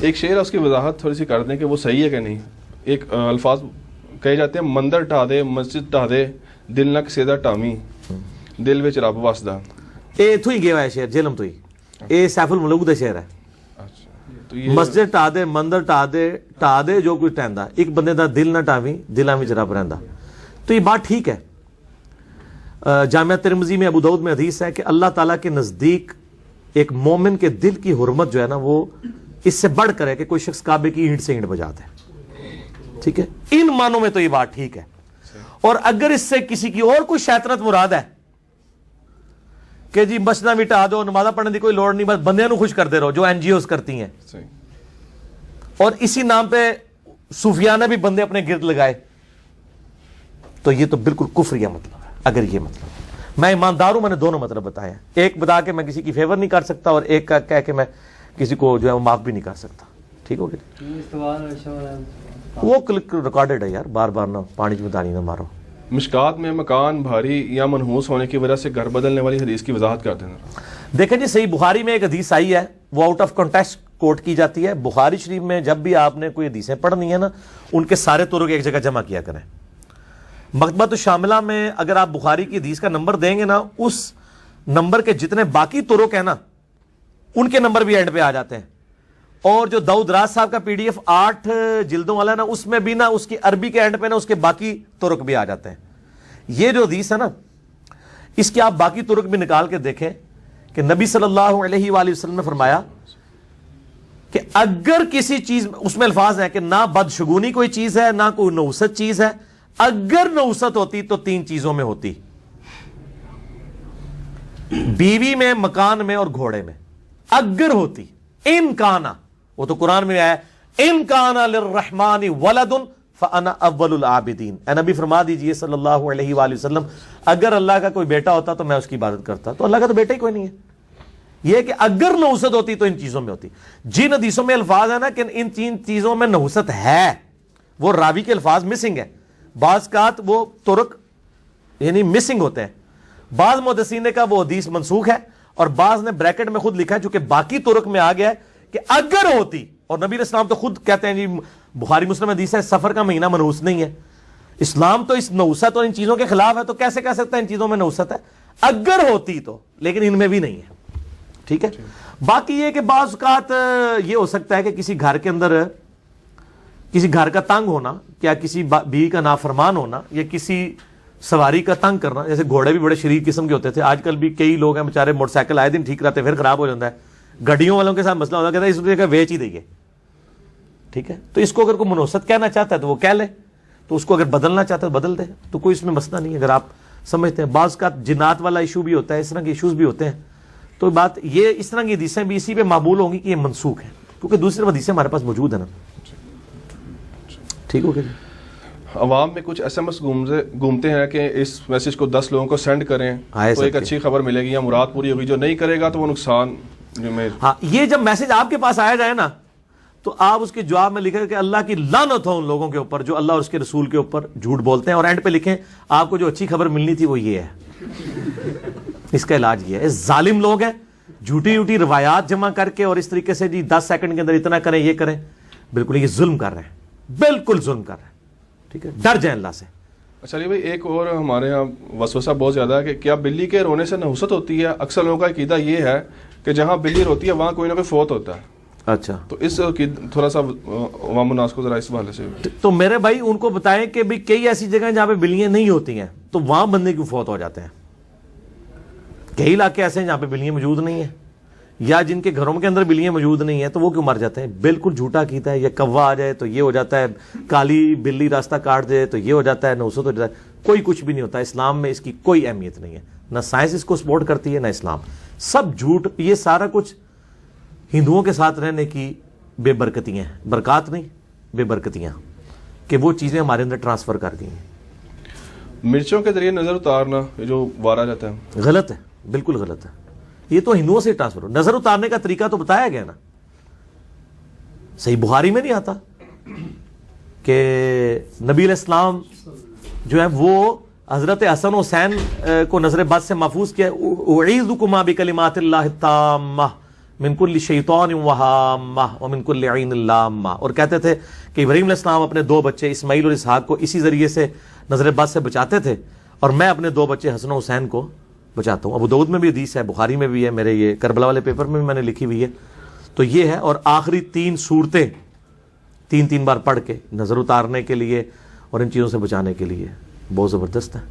ایک شعر ہے اس کی وضاحت تھوڑی سی کر دیں کہ وہ صحیح ہے کہ نہیں. ایک الفاظ کہے جاتے ہیں مندر ٹھا دے مسجد ٹھا دے دل نہ کسیدا ٹامی دل وچ رب وسدا. اے تو ہی گیا ہے شعر جہلم تو ہی اے سیف الملوک دا شعر ہے. مسجد ٹھا دے مندر ٹھا دے جو کچھ ٹہندا ایک بندے دا دل نہ ٹاویں دلاں وچ رب رہندا. تو یہ بات ٹھیک ہے. جامعہ ترمذی میں ابو داؤد میں حدیث ہے کہ اللہ تعالیٰ کے نزدیک ایک مومن کے دل کی حرمت جو ہے نا وہ اس سے بڑھ کر ہے کہ کوئی شخص کعبے کی اینٹ سے اینٹ بجاتا ہے. ٹھیک ہے, ان معنوں میں تو یہ بات ٹھیک ہے. اور اگر اس سے کسی کی اور کوئی شیطنت مراد ہے کہ جی مسجداں بھی ٹھا دو نمازاں پڑھنے کی کوئی لوڑ نہیں بس بندیاں نو خوش کرتے رہو جو این جی اوز کرتی ہیں اور اسی نام پہ صوفیانہ بھی بندے اپنے گرد لگائے تو یہ تو بالکل کفریہ مطلب ہے. اگر یہ مطلب میں ایماندار ہوں میں نے دونوں مطلب بتایا ایک بتا کے میں کسی کی فیور نہیں کر سکتا اور ایک کا کہہ کے میں کسی کو جو ہے معاف بھی نہیں کر سکتا. ٹھیک ہو گیا وہ کلک ریکارڈڈ ہے یار بار بار نہ پانی میں دانی نہ مارو. مشکات میں مکان بھاری یا منحوس ہونے کی وجہ سے گھر بدلنے والی حدیث کی وضاحت کرتے ہیں. دیکھیں جی صحیح بخاری میں ایک حدیث آئی ہے وہ آؤٹ آف کانٹیکسٹ کوٹ کی جاتی ہے. بخاری شریف میں جب بھی آپ نے کوئی حدیثیں پڑھنی ہے نا ان کے سارے طرق ایک جگہ جمع کیا کریں. مکتبۃ الشاملہ میں اگر آپ بخاری کی حدیث کا نمبر دیں گے نا اس نمبر کے جتنے باقی طرق ہیں نا ان کے نمبر بھی اینڈ پہ آ جاتے ہیں. اور جو داؤد راز صاحب کا پی ڈی ایف 8 جلدوں والا ہے نا اس میں بھی نا اس کی عربی کے اینڈ پہ نا اس کے باقی طرق بھی آ جاتے ہیں. یہ جو حدیث ہے نا اس کے آپ باقی طرق بھی نکال کے دیکھیں کہ نبی صلی اللہ علیہ وآلہ وسلم نے فرمایا کہ اگر کسی چیز اس میں الفاظ ہیں کہ نہ بدشگونی کوئی چیز ہے نہ کوئی نوست چیز ہے, اگر نوست ہوتی تو 3 چیزوں میں ہوتی, بیوی میں مکان میں اور گھوڑے میں. اگر ہوتی ان کانا وہ تو قرآن میں آیا ان کانا للرحمن ولد فانا اول العابدین. اے نبی فرما دیجئے صلی اللہ علیہ وآلہ وسلم اگر اللہ کا کوئی بیٹا ہوتا تو میں اس کی عبادت کرتا. تو اللہ کا تو بیٹا ہی کوئی نہیں ہے. یہ کہ اگر نحوست ہوتی تو ان چیزوں میں ہوتی. جن حدیثوں میں الفاظ ہے نا کہ ان 3 چیزوں میں نحوست ہے وہ راوی کے الفاظ مسنگ ہے. بعض اوقات وہ طرق یعنی مسنگ ہوتے ہیں. بعض محدثین نے کہا وہ حدیث منسوخ ہے اور بعض نے بریکٹ میں خود لکھا ہے چونکہ باقی طرق میں آ گیا ہے کہ اگر ہوتی. اور نبی علیہ السلام تو خود کہتے ہیں جی بخاری مسلم حدیث ہے سفر کا مہینہ منحوس نہیں ہے. اسلام تو اس نحوست اور ان چیزوں کے خلاف ہے تو کیسے کہہ سکتا ہے ان چیزوں میں نحوست ہے. اگر ہوتی تو لیکن ان میں بھی نہیں ہے. ٹھیک ہے. باقی یہ کہ بعض اوقات یہ ہو سکتا ہے کہ کسی گھر کے اندر کسی گھر کا تنگ ہونا کیا کسی بیوی کا نافرمان ہونا یا کسی سواری کا تنگ کرنا. جیسے گھوڑے بھی بڑے شریف قسم کے ہوتے تھے. آج کل بھی کئی لوگ ہیں بیچارے موٹر سائیکل آئے دن ٹھیک رہتے پھر خراب ہو جاتا ہے. گڈیوں والوں کے ساتھ مسئلہ ہوتا ہے کہتا ہے اس لیے کہ ویچ ہی دئیے. ٹھیک ہے. تو اس کو اگر کوئی منوست کہنا چاہتا ہے تو وہ کہہ لے, تو اس کو اگر بدلنا چاہتا ہے تو بدل دے, تو کوئی اس میں مسئلہ نہیں ہے. اگر آپ سمجھتے ہیں بعض کا جنات والا ایشو بھی ہوتا ہے اس طرح کے ایشوز بھی ہوتے ہیں تو بات یہ اس طرح کی حدیثیں بھی اسی پہ معمول ہوں گی کہ یہ منسوخ ہے کیونکہ دوسری حدیثیں ہمارے پاس موجود ہیں نا. ٹھیک ہو گیا. عوام میں کچھ ایس ایم ایس گھومتے ہیں کہ اس میسج کو 10 لوگوں کو سینڈ کریں تو ایک اچھی خبر ملے گی یا مراد پوری ہوگی, جو نہیں کرے گا تو وہ نقصان. ہاں یہ جب میسج آپ کے پاس آیا جائے نا تو آپ اس کے جواب میں لکھیں کہ اللہ کی لعنت ہو ان لوگوں کے اوپر جو اللہ اور اس کے رسول کے اوپر جھوٹ بولتے ہیں, اور اینڈ پہ لکھیں آپ کو جو اچھی خبر ملنی تھی وہ یہ ہے. اس کا علاج یہ ہے. ظالم لوگ ہیں جھوٹی روایات جمع کر کے اور اس طریقے سے جی 10 سیکنڈ کے اندر اتنا کریں یہ کریں, بالکل یہ ظلم کر رہے ہیں, بالکل ظلم کر رہے ہیں. ٹھیک ہے. ڈر جائیں اللہ سے. چلیے بھائی ایک اور ہمارے یہاں وسوسہ بہت زیادہ ہے کہ کیا بلی کے رونے سے نحوست ہوتی ہے. اکثر لوگوں کا عقیدہ یہ ہے کہ جہاں بلی روتی ہے وہاں کوئی نہ کوئی فوت ہوتا ہے. اچھا تو اس تھوڑا سا عوام الناس کو ذرا اس حوالے سے. تو میرے بھائی ان کو بتائیں کہ بھی کئی ایسی جگہیں جہاں پہ بلیاں نہیں ہوتی ہیں تو وہاں بندے کیوں فوت ہو جاتے ہیں. کئی علاقے ایسے ہیں جہاں پہ بلیاں موجود نہیں ہیں یا جن کے گھروں کے اندر بلیاں موجود نہیں ہیں تو وہ کیوں مر جاتے ہیں. بالکل جھوٹا کیتا ہے. یا کوا آ جائے تو یہ ہو جاتا ہے, کالی بلی راستہ کاٹ دے تو یہ ہو جاتا ہے, نحوست ہو جاتا ہے. کوئی کچھ بھی نہیں ہوتا. اسلام میں اس کی کوئی اہمیت نہیں ہے. نہ سائنس اس کو سپورٹ کرتی ہے نہ اسلام. سب جھوٹ. یہ سارا کچھ ہندوؤں کے ساتھ رہنے کی بے برکتیاں ہیں. برکات نہیں, بے برکتیاں کہ وہ چیزیں ہمارے اندر ٹرانسفر کر گئی ہیں. مرچوں کے ذریعے نظر اتارنا یہ جو وارا جاتا ہے غلط ہے, بالکل غلط ہے. یہ تو ہندوؤں سے ٹرانسفر ہو. نظر اتارنے کا طریقہ تو بتایا گیا نا. صحیح بخاری میں نہیں آتا کہ نبی علیہ السلام جو ہے وہ حضرت حسن حسین کو نظر بد سے محفوظ کیا. اعیذکما بکلمات اللہ التامہ من کل شیطان وہامہ ومن کل عین لامہ. اور کہتے تھے کہ ابراہیم علیہ السلام اپنے 2 بچے اسماعیل اور اسحاق کو اسی ذریعے سے نظر بد سے بچاتے تھے، اور میں اپنے 2 بچے حسن و حسین کو بچاتا ہوں. ابو داؤد میں بھی حدیث ہے، بخاری میں بھی ہے، میرے یہ کربلا والے پیپر میں بھی میں نے لکھی ہوئی ہے. تو یہ ہے. اور آخری 3 صورتیں 3 بار پڑھ کے نظر اتارنے کے لیے اور ان چیزوں سے بچانے کے لیے بہت زبردست ہے.